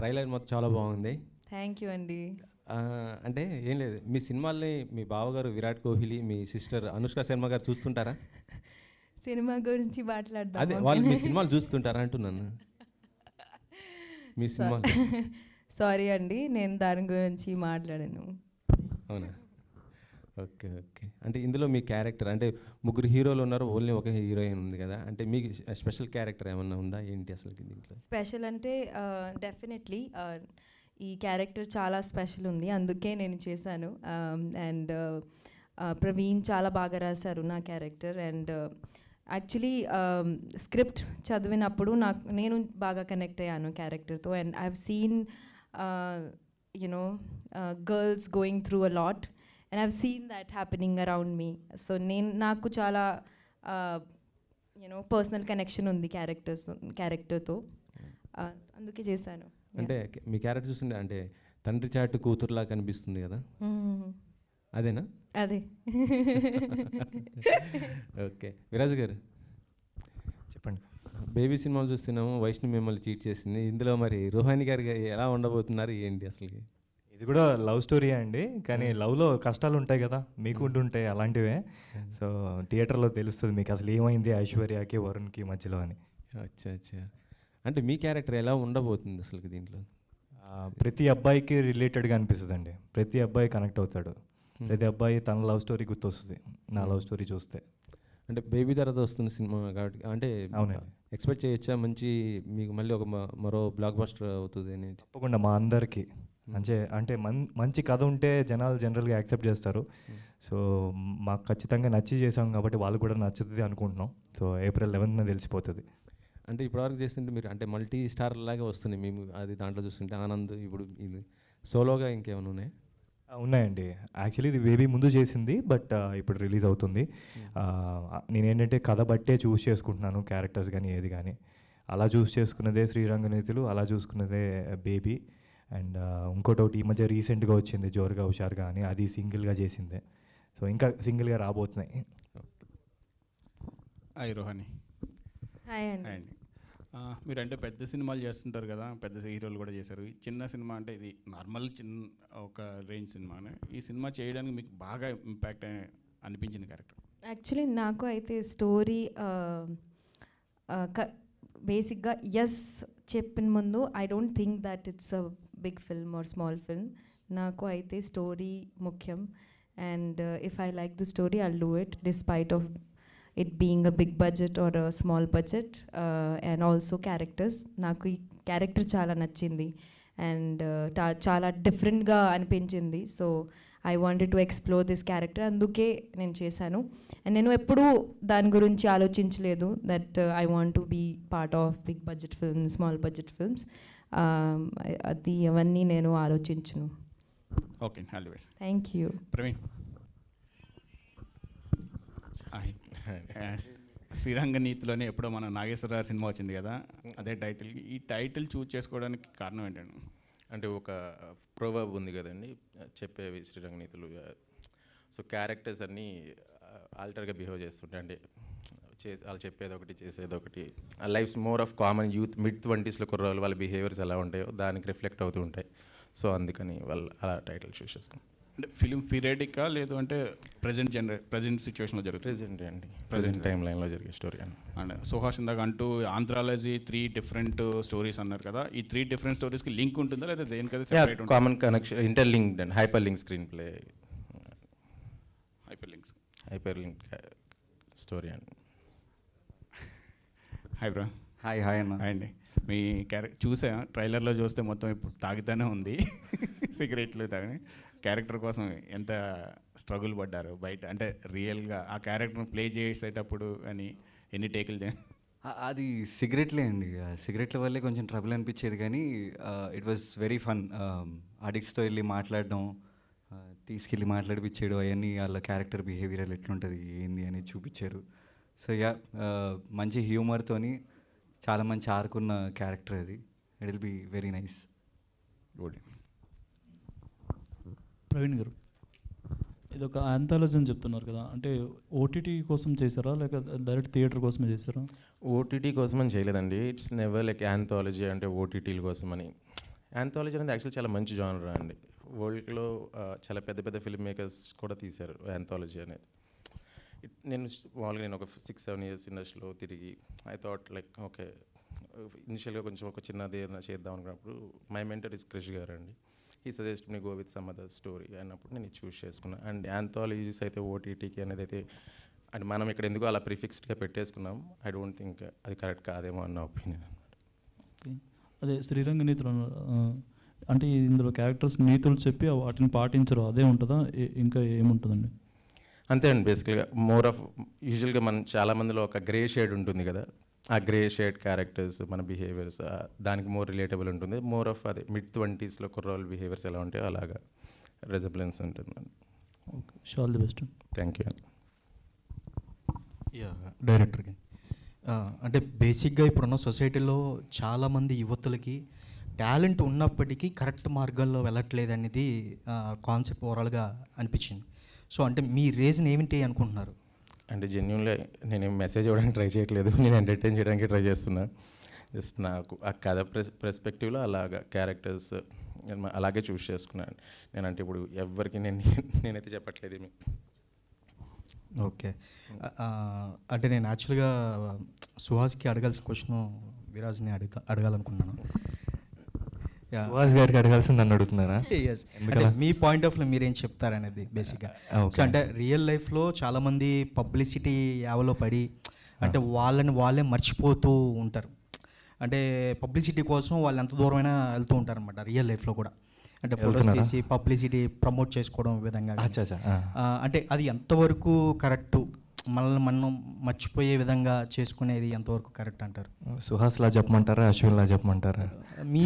Trailer మొత్తం చాలా బాగుంది. థ్యాంక్ యూ అండి. అంటే ఏం లేదు, మీ సినిమాల్ని మీ బావగారు విరాట్ కోహ్లీ, మీ సిస్టర్ అనుష్క శర్మ గారు చూస్తుంటారా? సినిమా గురించి మాట్లాడదాం. అదే వాళ్ళు మీ సినిమాలు చూస్తుంటారా అంటున్నాను. మీ సినిమాలు. సారీ అండి, నేను దాని గురించి మాట్లాడాను. అవునా? Okay okay. అంటే ఇందులో మీ క్యారెక్టర్ అంటే ముగ్గురు హీరోలు ఉన్నారు, ఓన్లీ ఒక హీరోయిన్ ఉంది కదా, అంటే మీకు స్పెషల్ క్యారెక్టర్ ఏమన్నా ఉందా ఏంటి అసలు దీంట్లో? స్పెషల్ అంటే డెఫినెట్లీ ఈ క్యారెక్టర్ చాలా స్పెషల్ ఉంది, అందుకే నేను చేశాను. అండ్ ప్రవీణ్ చాలా బాగా రాశారు నా క్యారెక్టర్. అండ్ యాక్చువల్లీ స్క్రిప్ట్ చదివినప్పుడు నేను బాగా కనెక్ట్ అయ్యాను క్యారెక్టర్తో. And I have seen you know girls going through a lot and I've seen that happening around me. So నాకు చాలా పర్సనల్ కనెక్షన్ ఉంది క్యారెక్టర్తో, అందుకే చేశాను. అంటే మీ క్యారెక్టర్ చూస్తుంటే అంటే తండ్రి చాటు కూతురులా కనిపిస్తుంది కదా, అదేనా? అదే. ఓకే. విరాజ్ గారు చెప్పండి. బేబీ సినిమాలు చూస్తున్నాము, వైష్ణవి మిమ్మల్ని చీట్ చేసింది, ఇందులో మరి రోహాని గారు ఎలా ఉండబోతున్నారు ఏంటి అసలు? ఇది కూడా లవ్ స్టోరీ అండి, కానీ లవ్లో కష్టాలు ఉంటాయి కదా, మీకు ఉంటుంటాయి అలాంటివే. సో థియేటర్లో తెలుస్తుంది మీకు అసలు ఏమైంది ఐశ్వర్యకి వరుణ్కి మధ్యలో అని. అచ్చా అచ్చా. అంటే మీ క్యారెక్టర్ ఎలా ఉండబోతుంది అసలు దీంట్లో? ప్రతి అబ్బాయికి రిలేటెడ్గా అనిపిస్తుంది అండి, ప్రతి అబ్బాయి కనెక్ట్ అవుతాడు, ప్రతి అబ్బాయి తన లవ్ స్టోరీ గుర్తొస్తుంది నా లవ్ స్టోరీ చూస్తే. అంటే బేబీ తర్వాత వస్తున్న సినిమా కాబట్టి అంటే అవునండి, ఎక్స్పెక్ట్ చేయొచ్చా మంచి మీకు మళ్ళీ ఒక మరో బ్లాక్ బస్టర్ అవుతుంది అని? తప్పకుండా మా అందరికీ అంటే మంచి కథ ఉంటే జనాలు జనరల్గా యాక్సెప్ట్ చేస్తారు. సో మాకు ఖచ్చితంగా నచ్చి చేసాం కాబట్టి వాళ్ళు కూడా నచ్చుతుంది అనుకుంటున్నాం. సో April 11th తెలిసిపోతుంది. అంటే ఇప్పటివరకు చేస్తుంటే మీరు అంటే మల్టీ స్టార్ లాగా వస్తున్నాయి మేము, అది దాంట్లో చూస్తుంటే ఆనంద్, ఇప్పుడు ఇది సోలోగా ఇంకేమైనా ఉన్నాయి? ఉన్నాయండి. యాక్చువల్లీ ఇది బేబీ ముందు చేసింది, బట్ ఇప్పుడు రిలీజ్ అవుతుంది. నేనేంటంటే కథ బట్టే చూస్ చేసుకుంటున్నాను క్యారెక్టర్స్ కానీ ఏది కానీ. అలా చూస్ చేసుకున్నదే శ్రీరంగనీతులు, అలా చూసుకున్నదే బేబీ. అండ్ ఇంకోటి ఈ మధ్య రీసెంట్గా వచ్చింది జోరుగా హుషారుగా అని, అది సింగిల్గా చేసిందే. సో ఇంకా సింగిల్గా రాబోతున్నాయి. హాయ్ రోహాని. హాయ్ అండి. మీరు అంటే పెద్ద సినిమాలు చేస్తుంటారు కదా, పెద్ద హీరోలు కూడా చేశారు. ఈ చిన్న సినిమా అంటే ఇది నార్మల్ ఒక రేంజ్ సినిమానే. ఈ సినిమా చేయడానికి మీకు బాగా ఇంపాక్ట్ అనిపించిన క్యారెక్టర్? యాక్చువల్లీ నాకు అయితే స్టోరీ బేసిక్గా ఎస్ చెప్పిన ముందు I don't think that it's a big film or small film. నాకు అయితే స్టోరీ ముఖ్యం. And if I like the story I'll do it despite of it being a big budget or a small budget, and also characters. నాకు ఈ character చాలా నచ్చింది and చాలా డిఫరెంట్గా అనిపించింది. So I wanted to explore this character, అందుకే నేను చేశాను. అండ్ నేను ఎప్పుడూ దాని గురించి ఆలోచించలేదు that I want to be part of big budget films, small budget films. అది అవన్నీ నేను ఆలోచించను. Okay, all the best. Thank you. Praveen. శ్రీరంగనీతిలోనే ఎప్పుడో మన నాగేశ్వరరావు సినిమా వచ్చింది కదా, అదే టైటిల్. ఈ టైటిల్ చూజ్ చేసుకోవడానికి కారణం ఏంటండి? అంటే ఒక ప్రోవర్బ్ ఉంది కదండి చెప్పేవి శ్రీరంగనీతులు. సో క్యారెక్టర్స్ అన్నీ ఆల్టర్గా బిహేవ్ చేస్తుంటాయి, అంటే వాళ్ళు చెప్పేది ఒకటి చేసేది ఒకటి. Life's more of common youth mid-20s కుర్రోళ్ళు వాళ్ళ బిహేవియర్స్ ఎలా ఉంటాయో దానికి రిఫ్లెక్ట్ అవుతూ ఉంటాయి. సో అందుకని వాళ్ళు అలా టైటిల్ చూస్ చేసుకున్నాం. అంటే ఫిలిం పీరియడికా లేదు అంటే ప్రజెంట్ సిచ్యువేషన్లో జరుగుతుంది? ప్రెజెంట్ అండి, ప్రెజెంట్ టైం లైన్లో జరిగే స్టోరీ అండి. అండ్ సుహాస్ ఇందాక అంటూ ఆంథ్రాలజీ 3 డిఫరెంట్ స్టోరీస్ అన్నారు కదా, ఈ 3 డిఫరెంట్ స్టోరీస్కి లింక్ ఉంటుందా లేదా దేనికైతే సెపరేట్ ఉంటుందా? Common connection, interlinked and hyperlink screenplay. Hyperlink story అండి. Hi bro. హాయ్ అన్న. హాయ్ అండి. మీ క్యారెక్టర్ చూసా, ట్రైలర్లో చూస్తే మొత్తం ఇప్పుడు తాగుతూనే ఉంది సిగరెట్లు తాగని. క్యారెక్టర్ కోసం ఎంత స్ట్రగుల్ పడ్డారు బయట, అంటే రియల్గా ఆ క్యారెక్టర్ని ప్లే చేసేటప్పుడు అని ఎన్ని టేకులు? అది సిగరెట్లే అండి, సిగరెట్ల వల్లే కొంచెం ట్రబుల్ అనిపించేది, కానీ ఇట్ వాజ్ వెరీ ఫన్. అడిక్ట్స్తో వెళ్ళి మాట్లాడడం, తీసుకెళ్ళి మాట్లాడిపించేయడం, అవన్నీ వాళ్ళ క్యారెక్టర్ బిహేవియర్ ఎట్లుంటుంది ఏంది అనేది చూపించారు. సో మంచి హ్యూమర్తోని చాలా మంచి ఆరుకున్న క్యారెక్టర్ అది. It will be very nice. Good. Praveen గారు, ఇది ఒక ఆంథాలజీ అని చెప్తున్నారు కదా, అంటే ఓటీటీ కోసం చేశారా లేక డైరెక్ట్ థియేటర్ కోసమే చేశారా? ఓటీటీ కోసం అని చేయలేదండి. ఇట్స్ నెవర్ లైక్ ఆంథాలజీ అంటే ఓటీటీల కోసం అని. యాంథాలజీ అనేది యాక్చువల్లీ చాలా మంచి జానర్ అండి. వరల్డ్లో చాలా పెద్ద పెద్ద ఫిల్మ్ మేకర్స్ కూడా తీశారు యాంథాలజీ అనేది. నేను ఒక 6-7 ఇయర్స్ ఇండస్ట్రీలో తిరిగి ఐ థాట్ లైక్ ఓకే, ఇనిషియల్గా కొంచెం ఒక చిన్నది ఏదైనా చేద్దాం అనుకున్నప్పుడు మై మెంటర్ ఇస్ క్రిష్ గారు అండి. ఈ suggest me go with some other story అన్నప్పుడు నేను చూస్ చేసుకున్నాను. అండ్ యాంథాలజీస్ అయితే ఓటీటీకి అనేది అయితే అండ్ మనం ఇక్కడ ఎందుకు అలా ప్రిఫిక్స్డ్గా పెట్టేసుకున్నాం. ఐ డోంట్ థింక్ అది కరెక్ట్ కాదేమో అన్న ఒపీనియన్ అనమాట. అదే శ్రీరంగ నీతులు అంటే ఇందులో క్యారెక్టర్స్ నీతులు చెప్పి వాటిని పాటించరు, అదే ఉంటుందా ఇంకా ఏముంటుందండి? అంతే అండి. బేసికల్గా మోర్ ఆఫ్ యూజువల్గా మన చాలామందిలో ఒక గ్రే షేడ్ ఉంటుంది కదా, ఆ గ్రే షేడ్ క్యారెక్టర్స్ మన బిహేవియర్స్ దానికి మోర్ రిలేటబుల్ ఉంటుంది. మోర్ ఆఫ్ అదే mid-20s కుర్రోళ్ళ బిహేవియర్స్ ఎలా ఉంటాయో అలాగా రెజబులెన్స్ ఉంటుందండి. Okay, all the best. Thank you అండి. డైరెక్టర్కి అంటే బేసిక్గా ఇప్పుడున్న సొసైటీలో చాలామంది యువతులకి టాలెంట్ ఉన్నప్పటికీ కరెక్ట్ మార్గంలో వెళ్ళట్లేదు అనేది కాన్సెప్ట్ ఓవరాల్గా అనిపించింది. సో అంటే మీ రీజన్ ఏమిటి అనుకుంటున్నారు? అంటే జెన్యున్గా నేనేం మెసేజ్ ఇవ్వడానికి ట్రై చేయట్లేదు, నేను ఎంటర్టైన్ చేయడానికి ట్రై చేస్తున్నా. జస్ట్ నాకు ఆ కథ పర్స్పెక్టివ్లో అలాగా క్యారెక్టర్స్ అలాగే చూస్ చేసుకున్నాను. నేనంటే ఇప్పుడు ఎవరికి నేనైతే చెప్పట్లేదు ఏమి. ఓకే, అంటే నేను యాక్చువల్గా సుహాస్కి అడగాల్సిన క్వశ్చన్ విరాజ్ని అడగాలనుకున్నాను. సుహాస్ గారికి అడగాల్సింది నన్ను అడుగుతున్నారా? ఎస్, అంటే మీ పాయింట్ ఆఫ్ వ్యూ మీరేం చెప్తారనేది బేసిక్గా. సో అంటే రియల్ లైఫ్లో చాలామంది పబ్లిసిటీ యావలో పడి అంటే వాళ్ళే మర్చిపోతూ ఉంటారు. అంటే పబ్లిసిటీ కోసం వాళ్ళు ఎంత దూరమైనా వెళ్తూ ఉంటారు అనమాట రియల్ లైఫ్లో కూడా. అంటే ఫోటోస్ తీసి పబ్లిసిటీ ప్రమోట్ చేసుకోవడం విధంగా. అంటే అది ఎంతవరకు కరెక్టు, మనల్ని మనం మర్చిపోయే విధంగా చేసుకునేది ఎంతవరకు కరెక్ట్ అంటారు? సుహాస్లా చెప్పమంటారా, అశ్విన్లా చెప్పమంటారా? మీ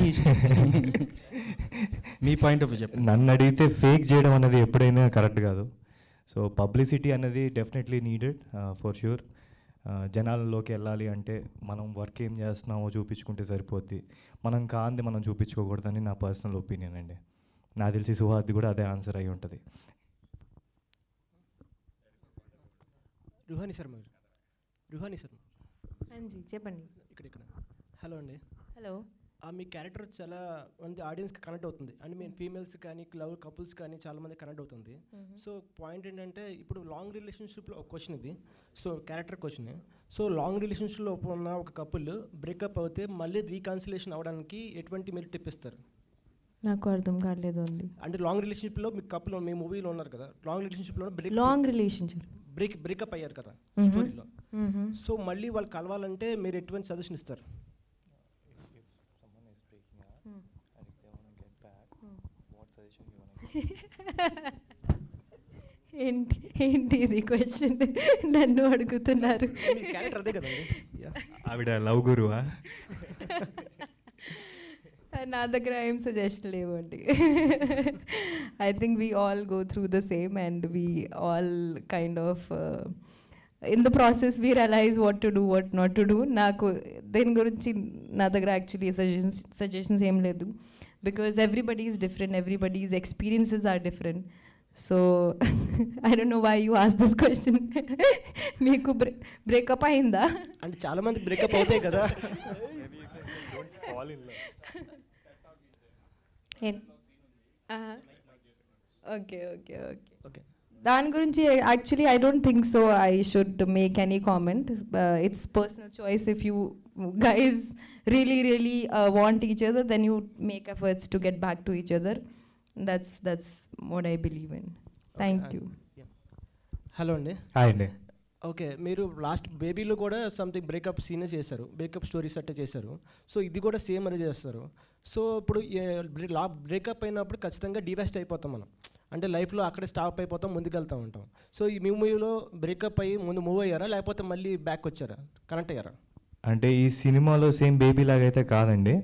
మీ పాయింట్ ఆఫ్ వ్యూ చెప్పండి. నన్ను అడిగితే ఫేక్ చేయడం అనేది ఎప్పుడైనా కరెక్ట్ కాదు. సో పబ్లిసిటీ అనేది డెఫినెట్లీ నీడెడ్ ఫర్ ష్యూర్. జనాలలోకి వెళ్ళాలి అంటే మనం వర్క్ ఏం చేస్తున్నామో చూపించుకుంటే సరిపోద్ది, మనం కాంది మనం చూపించుకోకూడదని నా పర్సనల్ ఒపీనియన్ అండి. నాకు తెలిసి సుహాద్ది కూడా అదే ఆన్సర్ అయి ఉంటుంది. రుహాని శర్మ అంజీ చెప్పండి. ఇక్కడ హలో అండి. హలో. మీ క్యారెక్టర్ చాలా మంది ఆడియన్స్కి కనెక్ట్ అవుతుంది, అండ్ మేము ఫీమేల్స్ కానీ లవ్ కపుల్స్ కానీ చాలామంది కనెక్ట్ అవుతుంది. సో పాయింట్ ఏంటంటే ఇప్పుడు లాంగ్ రిలేషన్షిప్లో ఒక క్వశ్చన్ ఇది, so character question. So long రిలేషన్షిప్లో ఉన్న ఒక కపుల్ బ్రేకప్ అవుతే మళ్ళీ రీకాన్సిలేషన్ అవ్వడానికి ఎటువంటి మీరు టిప్ ఇస్తారు? నాకు అర్థం కాలేదు అండి. అంటే లాంగ్ రిలేషన్షిప్లో మీ కపుల్ మీ మూవీలో ఉన్నారు కదా, లాంగ్ రిలేషన్షిప్లో బ్రేకప్ అయ్యారు కదా స్టోరీలో. సో మళ్ళీ వాళ్ళు కలవాలంటే మీరు ఎటువంటి సజెషన్ ఇస్తారు? ఏంటి ఇది క్వశ్చన్ నన్ను అడుగుతున్నారు? క్యారెక్టర్ అదే కదండి. ఆవిడ లవ్ గురువా? నా దగ్గర ఏం సజెషన్ లేవండి. I think we all go through the same and we all kind of in the process we realise what to do what not to do. నాకు దీని గురించి నా దగ్గర యాక్చువల్లీ సజెషన్స్ ఏం లేదు, because everybody is different, everybody's experiences are different. So I don't know why you ask this question. మీకు breakup అయిందా? అంటే చాలా మంది బ్రేకప్ అవుతాయి కదా. ఓకే ఓకే ఓకే ఓకే దాని గురించి actually I don't think so I should make any comment. It's personal choice. If you guys really want each other, then you make efforts to get back to each other. That's what I believe in. Thank you. Hello అండి. Hi అండి. Okay, మీరు last బేబీలో కూడా something breakup సీనే చేశారు, breakup stories అట్టే చేశారు. So ఇది కూడా same అదే చేస్తారు. సో ఇప్పుడు బ్రేకప్ అయినప్పుడు ఖచ్చితంగా డివాస్ట్ అయిపోతాం మనం, అంటే లైఫ్లో అక్కడే స్టాప్ అయిపోతాం, ముందుకెళ్తూ ఉంటాం. సో ఈ మూవీలో బ్రేకప్ అయ్యి ముందు మూవ్ అయ్యారా, లేకపోతే మళ్ళీ బ్యాక్ వచ్చారా, కనెక్ట్ అయ్యారా? అంటే ఈ సినిమాలో సేమ్ బేబీ లాగా అయితే కాదండి.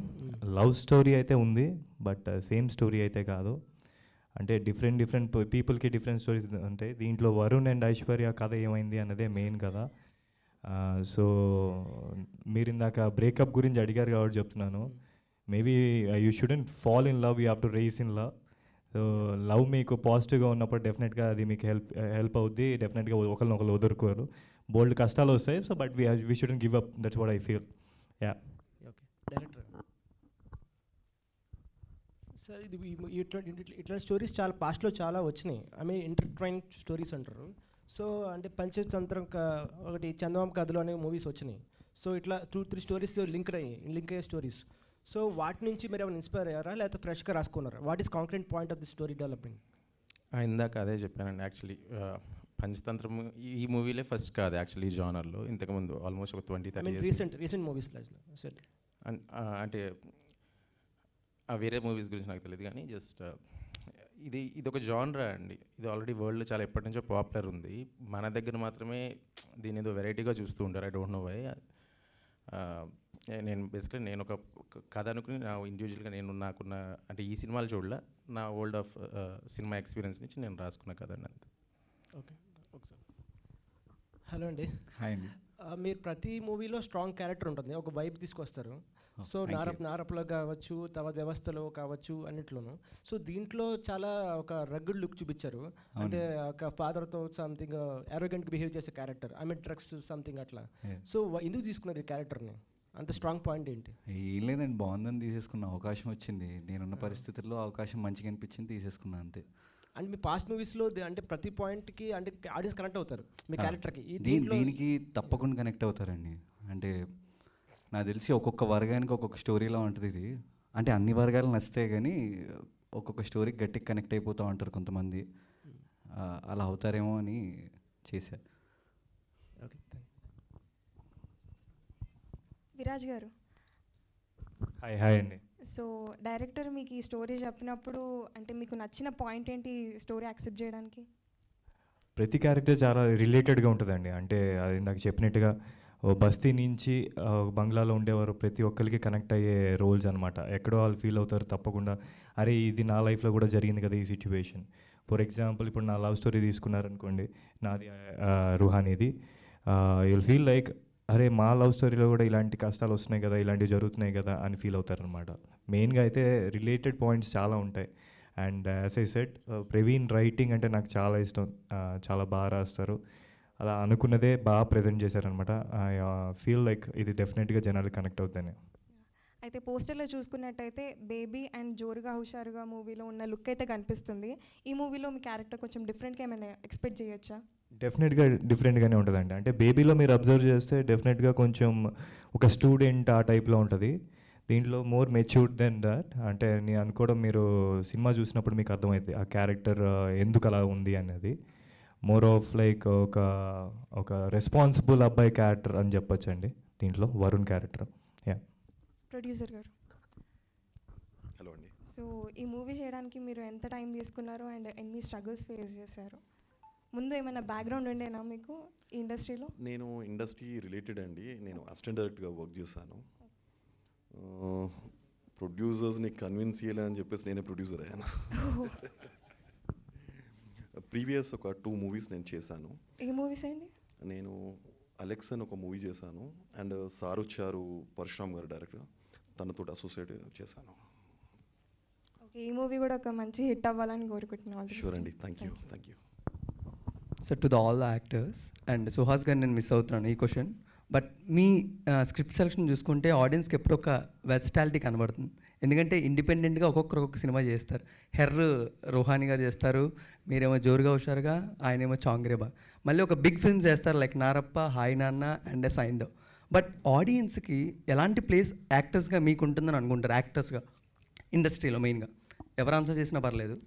లవ్ స్టోరీ అయితే ఉంది, బట్ సేమ్ స్టోరీ అయితే కాదు. అంటే డిఫరెంట్ పీపుల్కి డిఫరెంట్ స్టోరీస్ ఉంటాయి. దీంట్లో వరుణ్ అండ్ ఐశ్వర్య కథ ఏమైంది అన్నదే మెయిన్ కదా. సో మీరు ఇందాక బ్రేకప్ గురించి అడిగారు కాబట్టి చెప్తున్నాను. Maybe you shouldn't fall in love, you have to rise in love. So love మీకు పాజిటివ్గా ఉన్నప్పుడు డెఫినెట్గా అది మీకు హెల్ప్ అవుద్ది. డెఫినెట్గా ఒకరినొకరు వదులుకోరు, బోల్డ్ కష్టాలు వస్తాయి. So but we shouldn't give up, that's what I feel. Yeah. Okay director. Sir ఇది ఇట్లాంటి స్టోరీస్ చాలా పాస్ట్లో చాలా వచ్చినాయి. ఐ మీన్ ఇంటర్ట్రైన్ స్టోరీస్ అంటారు. సో అంటే పంచతంత్రం ఒకటి చందమామ కథలు అనే మూవీస్ వచ్చినాయి. సో ఇట్లా 2-3 స్టోరీస్ లింక్ అయ్యే స్టోరీస్. సో వాటి నుంచి మీరు ఏమైనా ఇన్స్పైర్ అయ్యారా లేకపోతే ఫ్రెష్గా రాసుకున్నారా? What is concrete point of the story development? ఇందాక అదే చెప్పానండి. యాక్చువల్లీ పంచతంత్రం ఈ మూవీలే ఫస్ట్ కాదు యాక్చువల్లీ ఈ జానర్లో. ఇంతకుముందు ఆల్మోస్ట్ ఒక 20-30 years రీసెంట్ మూవీస్ అంటే వేరే మూవీస్ గురించి నాకు తెలియదు కానీ జస్ట్ ఇది ఒక జానరా అండి. ఇది ఆల్రెడీ వరల్డ్లో చాలా ఎప్పటి నుంచో పాపులర్ ఉంది. మన దగ్గర మాత్రమే దీని ఏదో వెరైటీగా చూస్తూ ఉంటారు. I don't know why. నేను ఒక కథ అనుకుని నా ఇండివిజువల్గా నాకున్న అంటే ఈ సినిమాలు చూడలే, నా వరల్డ్ ఆఫ్ సినిమా ఎక్స్పీరియన్స్ నుంచి నేను రాసుకున్న కథ అండి అంతే. ఓకే ఒకసారి. హలో అండి. హాయ్ అండి. మీరు ప్రతి మూవీలో స్ట్రాంగ్ క్యారెక్టర్ ఉంటుంది, ఒక వైబ్ తీసుకొస్తారు. సో నారప్లో కావచ్చు, తర్వాత వ్యవస్థలో కావచ్చు, అన్నిట్లోనూ. సో దీంట్లో చాలా ఒక రగ్గుడ్ లుక్ చూపించారు. అంటే ఒక ఫాదర్తో సంథింగ్ అరోగెంట్గా బిహేవ్ చేసే character, I mean drugs something అట్లా. సో ఎందుకు తీసుకున్నారు ఈ క్యారెక్టర్ని? అంత స్ట్రాంగ్ పాయింట్ ఏంటి? ఏం లేదండి, బాగుందని తీసేసుకున్న. అవకాశం వచ్చింది, నేనున్న పరిస్థితుల్లో అవకాశం మంచిగా అనిపించింది, తీసేసుకున్నా అంతే. అండ్ మీ పాస్ట్ మూవీస్లో అంటే ప్రతి పాయింట్కి అంటే ఆడియన్స్ కనెక్ట్ అవుతారు మీ క్యారెక్టర్కి. దీనికి తప్పకుండా కనెక్ట్ అవుతారండి. అంటే నాకు తెలిసి ఒక్కొక్క వర్గానికి ఒక్కొక్క స్టోరీలా ఉంటుంది ఇది. అంటే అన్ని వర్గాలు నచ్చితే కానీ ఒక్కొక్క స్టోరీకి గట్టిగా కనెక్ట్ అయిపోతూ ఉంటారు కొంతమంది. అలా అవుతారేమో అని చేశారు. ఓకే, విరాజ్ గారు. హాయ్ అండి. సో డైరెక్టర్ మీకు ఈ స్టోరీ చెప్పినప్పుడు అంటే మీకు నచ్చిన పాయింట్ ఏంటి స్టోరీ యాక్సెప్ట్ చేయడానికి? ప్రతి క్యారెక్టర్ చాలా రిలేటెడ్గా ఉంటుందండి. అంటే అది నాకు చెప్పినట్టుగా బస్తీ నుంచి బంగ్లాలో ఉండేవారు ప్రతి ఒక్కరికి కనెక్ట్ అయ్యే రోల్స్ అనమాట. ఎక్కడో వాళ్ళు ఫీల్ అవుతారు తప్పకుండా, అరే ఇది నా లైఫ్లో కూడా జరిగింది కదా ఈ సిచ్యువేషన్. ఫర్ ఎగ్జాంపుల్ ఇప్పుడు నా లవ్ స్టోరీ తీసుకున్నారనుకోండి, నాది రుహానీది. యుల్ ఫీల్ లైక్ అరే మా లవ్ స్టోరీలో కూడా ఇలాంటి కష్టాలు వస్తున్నాయి కదా, ఇలాంటివి జరుగుతున్నాయి కదా అని ఫీల్ అవుతారనమాట. మెయిన్గా అయితే రిలేటెడ్ పాయింట్స్ చాలా ఉంటాయి. And as I said, Praveen writing అంటే నాకు చాలా ఇష్టం. చాలా బాగా రాస్తారు. అలా అనుకున్నదే బాగా ప్రజెంట్ చేశారనమాట. ఐ ఫీల్ లైక్ ఇది డెఫినెట్గా జనాలు కనెక్ట్ అవుతాయి. అయితే పోస్టర్లో చూసుకున్నట్టయితే బేబీ అండ్ జోరుగా హుషారుగా మూవీలో ఉన్న లుక్ అయితే కనిపిస్తుంది. ఈ మూవీలో మీ క్యారెక్టర్ కొంచెం డిఫరెంట్గా ఏమైనా ఎక్స్పెక్ట్ చేయొచ్చా? డెఫినెట్గా డిఫరెంట్గానే ఉంటుందండి. అంటే బేబీలో మీరు అబ్జర్వ్ చేస్తే డెఫినెట్గా కొంచెం ఒక స్టూడెంట్ ఆ టైప్లో ఉంటుంది. దీంట్లో మోర్ మెచ్యూర్డ్ దెన్ దట్. అంటే నేను అనుకోవడం మీరు సినిమా చూసినప్పుడు మీకు అర్థమవుతుంది ఆ క్యారెక్టర్ ఎందుకు అలా ఉంది అనేది. మోర్ ఆఫ్ లైక్ ఒక రెస్పాన్సిబుల్ అబ్బాయి క్యారెక్టర్ అని చెప్పొచ్చు అండి దీంట్లో, వరుణ్ క్యారెక్టర్. యా. ప్రొడ్యూసర్ గారు. హలో అండి. సో ఈ మూవీ చేయడానికి మీరు ఎంత టైం తీసుకున్నారు అండ్ ఎన్ని స్ట్రగుల్స్ ఫేస్ చేశారు? ముందు ఏమైనా బ్యాక్గ్రౌండ్ ఉండేనా మీకు ఈ ఇండస్ట్రీలో? నేను ఇండస్ట్రీ రిలేటెడ్ అండి. నేను అసిస్టెంట్ డైరెక్టర్గా వర్క్ చేశాను. ప్రొడ్యూసర్స్ని కన్విన్స్ చేయాలని చెప్పేసి నేనే ప్రొడ్యూసర్ అయ్యాను. ప్రీవియస్ ఒక 2 మూవీస్ నేను చేశాను. ఏ మూవీస్ అండి? నేను అలెక్స్ అని ఒక మూవీ చేశాను. అండ్ సారుచారు పరశురామ్ గారు డైరెక్టర్, తనతో అసోసియేట్ చేశాను. ఓకే, ఈ మూవీ కూడా ఒక మంచి హిట్ అవ్వాలని కోరుకుంటున్నాను. షూర్ అండి, thank you. So to all the actors and Suhas గారు, నేను మిస్ అవుతున్నాను ఈ question. But me script selection చూసుకుంటే ఆడియన్స్కి ఎప్పుడు ఒక వెర్సటాలిటీ కనబడుతుంది. ఎందుకంటే ఇండిపెండెంట్గా ఒక్కొక్క సినిమా చేస్తారు. రోహాని గారు చేస్తారు, మీరేమో జోరుగా హుషారుగా, ఆయనేమో చాంగ్రేబా. మళ్ళీ ఒక బిగ్ ఫిల్మ్స్ చేస్తారు లైక్ నారప్ప, హాయ్ నాన్న అండ్ సైందవ్. బట్ ఆడియన్స్కి ఎలాంటి ప్లేస్ యాక్టర్స్గా మీకు ఉంటుందని అనుకుంటారు? యాక్టర్స్గా ఇండస్ట్రీలో మెయిన్గా ఎవరు ఆన్సర్ చేసినా పర్లేదు.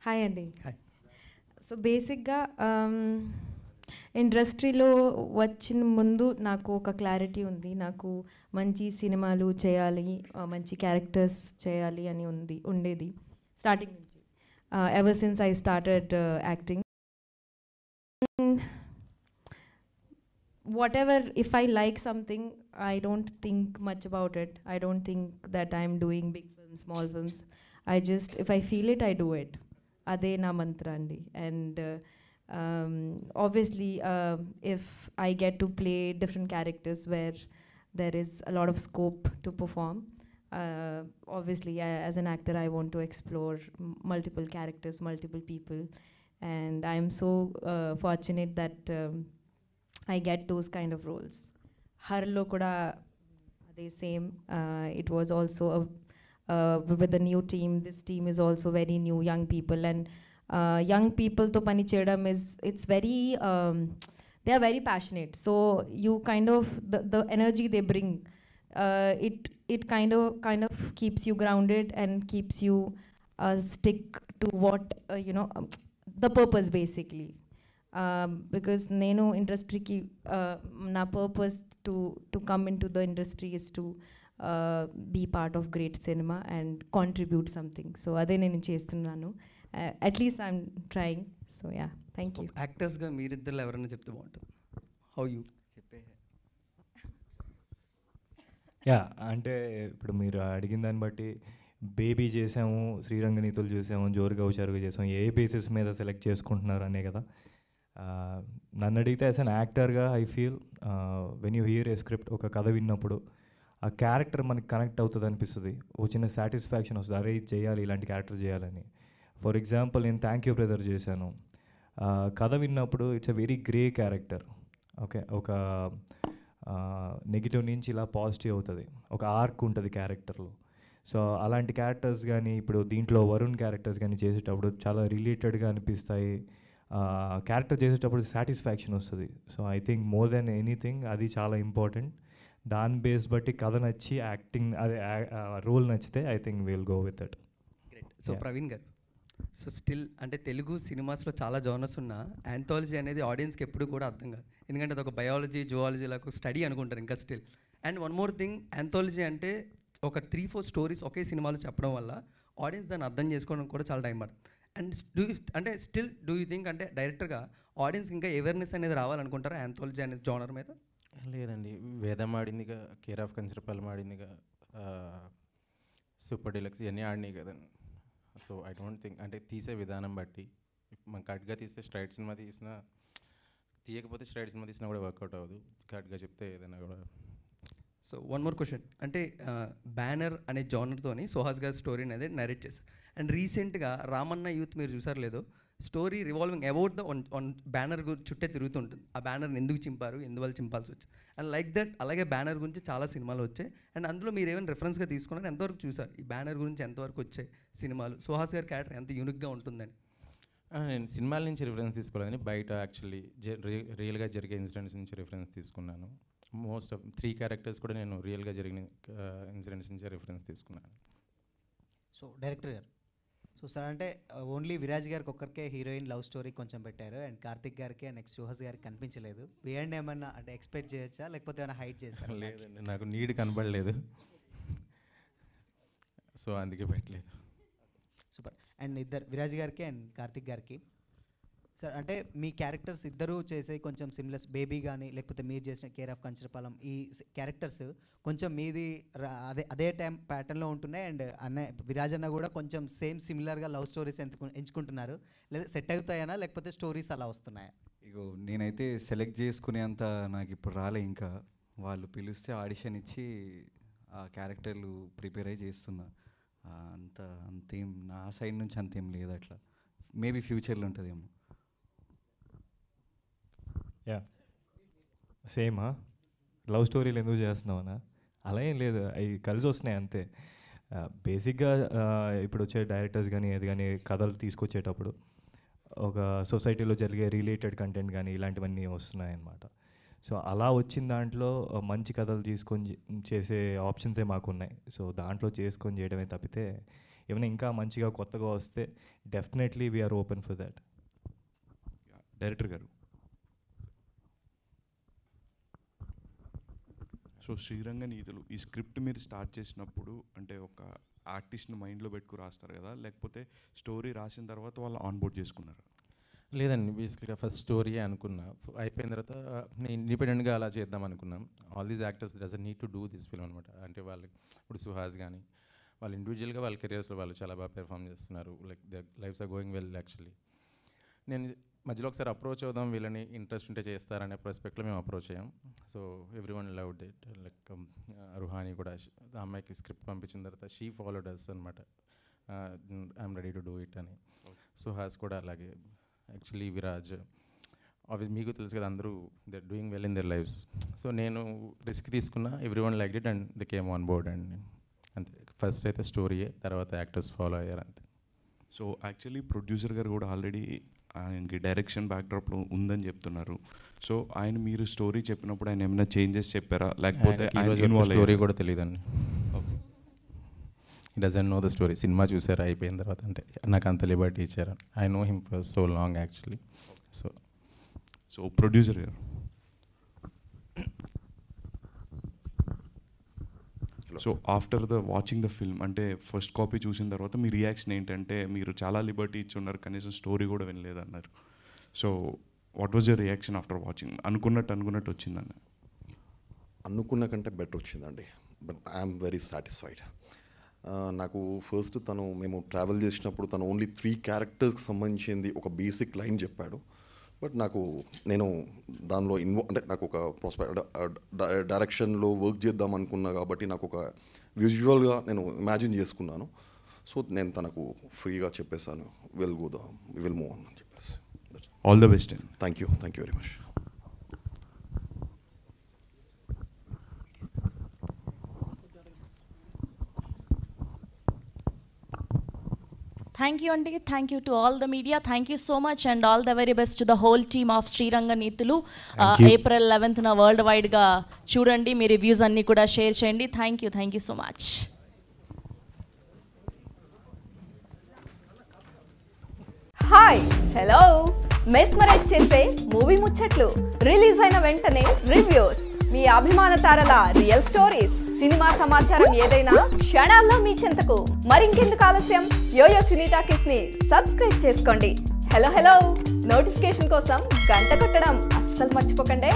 హాయ్ అండి. సో బేసిక్గా ఇండస్ట్రీలో వచ్చిన ముందు నాకు ఒక క్లారిటీ ఉంది. నాకు మంచి సినిమాలు చేయాలి, మంచి క్యారెక్టర్స్ చేయాలి అని ఉండేది స్టార్టింగ్ నుంచి. Ever since I started acting. whatever, if I like something, I don't think much about it. I don't think that I'm doing big films, small films. I just, if I feel it, I do it. Ade na mantra andi. And obviously if I get to play different characters where there is a lot of scope to perform, Obviously, as an actor, I want to explore multiple characters, multiple people, and I'm so fortunate that I get those kind of roles. Harlo kuda the same. It was also with the new team. This team is also very new, young people, and young people to pani cheyadam it's very they are very passionate. So you kind of the energy they bring, it kind of keeps you grounded and keeps you stick to what the purpose basically. Because నేను ఇండస్ట్రీకి నా purpose to come in to the industry is to be part of great cinema and contribute something. So అదే నేను చేస్తున్నాను. At least I'm trying. So yeah, thank you. యాక్టర్స్గా మీరిద్దరు ఎవరైనా చెప్తే బాగుంటుంది. హౌ యూ చెప్పే? యా, అంటే ఇప్పుడు మీరు అడిగిన దాన్ని బట్టి బేబీ చేసాము, శ్రీరంగనీతులు చూసాము, జోరుగా హుషారుగా చేసాము, ఏ బేసిస్ మీద సెలెక్ట్ చేసుకుంటున్నారు అనే కదా. నన్ను అడిగితే యాజ్ అన్ యాక్టర్గా I feel when you here a script, ఒక కథ విన్నప్పుడు ఆ క్యారెక్టర్ మనకి కనెక్ట్ అవుతుంది అనిపిస్తుంది. ఒక చిన్న సాటిస్ఫాక్షన్ వస్తుంది, అరే ఇది చేయాలి, ఇలాంటి క్యారెక్టర్ చేయాలని. ఫర్ ఎగ్జాంపుల్ నేను థ్యాంక్ యూ బ్రదర్ చేశాను. కథ విన్నప్పుడు it's a very grey character. Okay, ఒక నెగిటివ్ నుంచి ఇలా పాజిటివ్ అవుతుంది, ఒక ఆర్క్ ఉంటుంది క్యారెక్టర్లో. సో అలాంటి క్యారెక్టర్స్ కానీ ఇప్పుడు దీంట్లో వరుణ్ క్యారెక్టర్స్ కానీ చేసేటప్పుడు చాలా రిలేటెడ్గా అనిపిస్తాయి. క్యారెక్టర్ చేసేటప్పుడు సాటిస్ఫాక్షన్ వస్తుంది. So I think more than anything అది చాలా ఇంపార్టెంట్. దాని బేస్ బట్టి కథ నచ్చి యాక్టింగ్ అదే రోల్ నచ్చితే I think will go with it. Great. So Praveen గారు, సో స్టిల్ అంటే తెలుగు సినిమాస్లో చాలా జోనర్స్ ఉన్న యాంథాలజీ అనేది ఆడియన్స్కి ఎప్పుడు కూడా అర్థం కాదు. ఎందుకంటే అది ఒక బయాలజీ, జువాలజీ లాగా స్టడీ అనుకుంటారు ఇంకా still. And one more thing, anthology అంటే ఒక 3-4 స్టోరీస్ ఒకే సినిమాలో చెప్పడం వల్ల ఆడియన్స్ దాన్ని అర్థం చేసుకోవడం కూడా చాలా టైం పడుతుంది. అండ్ అంటే స్టిల్ డూ యూ థింక్ అంటే డైరెక్టర్గా ఆడియన్స్ ఇంకా అవేర్నెస్ అనేది రావాలనుకుంటారా యాంథాలజీ అనేది జోనర్ మీద? లేదండి, వేదం ఆడిందిగా, కేర్ ఆఫ్ కంచరపాలెం ఆడిందిగా, సూపర్ డీలక్స్ ఇవన్నీ ఆడినాయి కదండి. సో ఐ డోంట్ థింక్ అంటే తీసే విధానం బట్టి మనం కరెక్ట్గా తీస్తే స్ట్రైట్ సినిమా తీసినా, తీయకపోతే స్ట్రైట్ సినిమా తీసినా కూడా వర్కౌట్ అవ్వదు. కరెక్ట్గా చెప్తే ఏదైనా కూడా. సో వన్ మోర్ క్వశ్చన్, అంటే బ్యానర్ అనే జానర్తోని సుహాస్ గారి స్టోరీ అనేది నరేట్ చేశారు. అండ్ రీసెంట్గా రామన్న యూత్ మీరు చూసారు లేదో, story revolving about the on banner చుట్టే తిరుగుతుంటుంది. ఆ బ్యానర్ని ఎందుకు చింపారు, ఎందువల్ల చింపాల్సి వచ్చింది, అండ్ లైక్ దట్. అలాగే బ్యానర్ గురించి చాలా సినిమాలు వచ్చాయి. అండ్ అందులో మీరు ఏమైనా రెఫరెన్స్గా తీసుకున్నారు, ఎంతవరకు చూసారు ఈ బ్యానర్ గురించి, ఎంతవరకు వచ్చాయి సినిమాలు, సుహాస్ గారి క్యారెక్టర్ ఎంత యూనిక్గా ఉంటుందని? నేను సినిమాల నుంచి రిఫరెన్స్ తీసుకోలేదని, బయట యాక్చువల్లీ రియల్గా జరిగే ఇన్సిడెంట్స్ నుంచి రిఫరెన్స్ తీసుకున్నాను. మోస్ట్ ఆఫ్ 3 క్యారెక్టర్స్ కూడా నేను రియల్గా జరిగిన ఇన్సిడెంట్స్ నుంచి రిఫరెన్స్ తీసుకున్నాను. సో డైరెక్టర్ గారు, సో సార్ అంటే ఓన్లీ విరాజ్ గారికి ఒక్కరికే హీరోయిన్ లవ్ స్టోరీ కొంచెం పెట్టారు, అండ్ కార్తిక్ గారికి అండ్ నెక్స్ట్ సుహాస్ గారికి కనిపించలేదు. బియాండ్ ఏమన్నా అంటే ఎక్స్పెక్ట్ చేయొచ్చా, లేకపోతే ఏమైనా హైట్ చేశారు? లేదండి, నాకు నీడ్ కనబడలేదు, సో అందుకే పెట్టలేదు. సూపర్. అండ్ ఇద్దరు విరాజ్ గారికి అండ్ కార్తిక్ గారికి సార్, అంటే మీ క్యారెక్టర్స్ ఇద్దరు చేసే కొంచెం సిమ్లెస్, బేబీ కానీ లేకపోతే మీరు చేసిన కేర్ ఆఫ్ కంచరపాలెం, ఈ క్యారెక్టర్స్ కొంచెం మీది అదే టైం ప్యాటర్న్లో ఉంటున్నాయి. అండ్ విరాజ్ అన్న కూడా కొంచెం సేమ్ సిమిలర్గా లవ్ స్టోరీస్ ఎంచుకుంటున్నారు. లేదా సెట్ అవుతాయనా, లేకపోతే స్టోరీస్ అలా వస్తున్నాయా? ఇగో నేనైతే సెలెక్ట్ చేసుకునేంత నాకు ఇప్పుడు రాలే. ఇంకా వాళ్ళు పిలిస్తే ఆడిషన్ ఇచ్చి ఆ క్యారెక్టర్లు ప్రిపేర్ అయ్యి చేస్తున్నా. అంతేం నా సైడ్ నుంచి అంతేం లేదు. అట్లా మేబీ ఫ్యూచర్లో ఉంటుందేమో. యా, సేమా లవ్ స్టోరీలు ఎందుకు చేస్తున్నావునా? అలా ఏం లేదు, అవి కలిసి వస్తున్నాయి అంతే. బేసిక్గా ఇప్పుడు వచ్చే డైరెక్టర్స్ కానీ ఏది కానీ కథలు తీసుకొచ్చేటప్పుడు ఒక సొసైటీలో జరిగే రిలేటెడ్ కంటెంట్ కానీ ఇలాంటివన్నీ వస్తున్నాయి అన్నమాట. సో అలా వచ్చిన దాంట్లో మంచి కథలు తీసుకొని చేసే ఆప్షన్సే మాకున్నాయి. సో దాంట్లో చేసుకొని చేయడమే తప్పితే ఏమైనా ఇంకా మంచిగా కొత్తగా వస్తే definitely we are open for that. Director గారు, సో శ్రీరంగనీతులు ఈ స్క్రిప్ట్ మీరు స్టార్ట్ చేసినప్పుడు అంటే ఒక ఆర్టిస్ట్ని మైండ్లో పెట్టుకు రాస్తారు కదా, లేకపోతే స్టోరీ రాసిన తర్వాత వాళ్ళు ఆన్బోర్డ్ చేసుకున్నారు? లేదండి, బేసిక్గా ఫస్ట్ స్టోరీయే అనుకున్నా. అయిపోయిన తర్వాత నేను ఇండిపెండెంట్గా అలా చేద్దాం అనుకున్నాం. All these actors doesn't need to do this film అనమాట. అంటే వాళ్ళు ఇప్పుడు సుహాస్ కానీ వాళ్ళు ఇండివిజువల్గా వాళ్ళ కెరియర్స్లో వాళ్ళు చాలా బాగా పెర్ఫామ్ చేస్తున్నారు. Like the lives are going well actually. నేను మధ్యలో ఒకసారి అప్రోచ్ అవుదాం, వీళ్ళని ఇంట్రెస్ట్ ఉంటే చేస్తారనే ప్రాస్పెక్ట్లో మేము అప్రోచ్ అయ్యాం. So everyone loved it. Like Ruhani కూడా ఆ అమ్మాయికి స్క్రిప్ట్ పంపించిన తర్వాత షీ ఫాలోడ్ అస్ అనమాట, I'm ready to do it అని. సుహాస్ కూడా అలాగే. యాక్చువల్లీ విరాజ్ ఆబ్వియస్ మీకు తెలుసు కదా, అందరూ they are doing well in their lives. So నేను రిస్క్ తీసుకున్నా, everyone like it and they came on board. And అంతే, ఫస్ట్ అయితే స్టోరీయే, తర్వాత యాక్టర్స్ ఫాలో అయ్యారు అంతే. సో యాక్చువల్లీ ప్రొడ్యూసర్ గారు కూడా ఆల్రెడీ ఆయనకి డైరెక్షన్ బ్యాక్డ్రాప్లో ఉందని చెప్తున్నారు. సో ఆయన మీరు స్టోరీ చెప్పినప్పుడు ఆయన ఏమైనా చేంజెస్ చెప్పారా, లేకపోతే స్టోరీ కూడా తెలియదండి. He doesn't know the story. Cinema చూసారా అయిపోయిన తర్వాత, అంటే నాకు అంత లిబర్టీ ఇచ్చారు. I know him for so long actually. So producer గారు, so after the watching the film, అంటే ఫస్ట్ కాపీ చూసిన తర్వాత మీ రియాక్షన్ ఏంటంటే, మీరు చాలా లిబర్టీ ఇచ్చి ఉన్నారు, కనీసం స్టోరీ కూడా వినలేదన్నారు. So what was your reaction after watching? అనుకున్నట్టు వచ్చిందన్న? అనుకున్న కంటే బెటర్ వచ్చిందండి, బట్ ఐఎమ్ వెరీ సాటిస్ఫైడ్. నాకు ఫస్ట్ మేము ట్రావెల్ చేసినప్పుడు తను ఓన్లీ 3 క్యారెక్టర్స్కి సంబంధించింది ఒక బేసిక్ లైన్ చెప్పాడు. బట్ నేను దానిలో అంటే నాకు ఒక డైరెక్షన్లో వర్క్ చేద్దాం అనుకున్నా కాబట్టి నాకు ఒక విజువల్గా నేను ఇమాజిన్ చేసుకున్నాను. సో నేను తనకు ఫ్రీగా చెప్పేశాను, విల్ మూవ్ ఆన్ అని చెప్పేసి. All the best. Thank you very much. Thank you, Aunty. Thank you to all the media. Thank you so much, and all the very best to the whole team of Sriranga Neethulu. April 11th na world wide ga chudandi, మీ reviews అన్ని కూడా share చేయండి. Thank you so much. Hi, hello. Mesmerise చేసే movie ముచ్చట్లు, release అయిన వెంటనే reviews, మీ అభిమాన తారల రియల్ స్టోరీస్, సినిమా సమాచారం ఏదైనా క్షణాల్లో మీ చెంతకు. మరింకెందుకు ఆలస్యం, యోయో సినీ టాకీస్ ని సబ్స్క్రైబ్ చేసుకోండి. హలో నోటిఫికేషన్ కోసం గంట కొట్టడం అస్సలు మర్చిపోకండి.